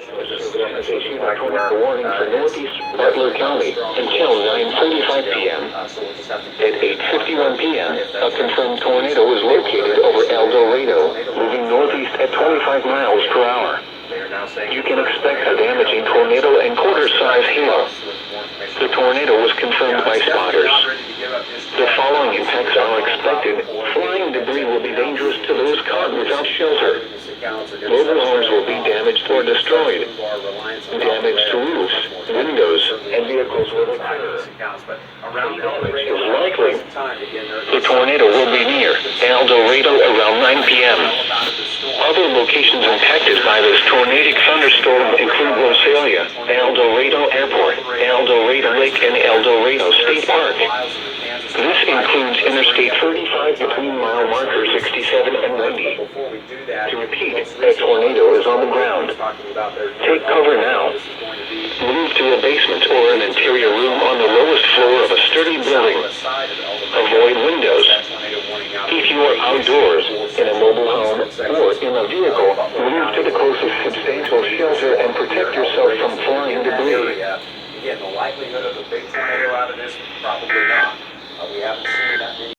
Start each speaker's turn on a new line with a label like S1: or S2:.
S1: Issued a tornado warning for northeast Butler County until 9:45 p.m. At 8:51 p.m., a confirmed tornado was located over El Dorado, moving northeast at 25 miles per hour. You can expect a damaging tornado and quarter-size hail. The tornado was confirmed by spotters. The following impacts are expected. Flying debris will be dangerous to those caught without shelter. Mobile homes will be damaged or destroyed. Damage to roofs, windows, and vehicles will occur. Damage is likely. The tornado will be near El Dorado around 9 p.m. Other locations impacted by this tornadic thunderstorm include Rosalia, El Dorado Airport, El Dorado Lake, and El Dorado State Park. This includes Interstate 35 between mile marker 67 and 90. To repeat, a tornado is on the ground. Take cover now. Move to a basement or an interior room on the lowest floor of a sturdy building. Avoid windows. If you are outdoors, in a mobile home, or in a vehicle, move to the closest substantial shelter and protect yourself from flying debris.
S2: Again, the likelihood of a big tornado out of this, probably not. We haven't seen that many.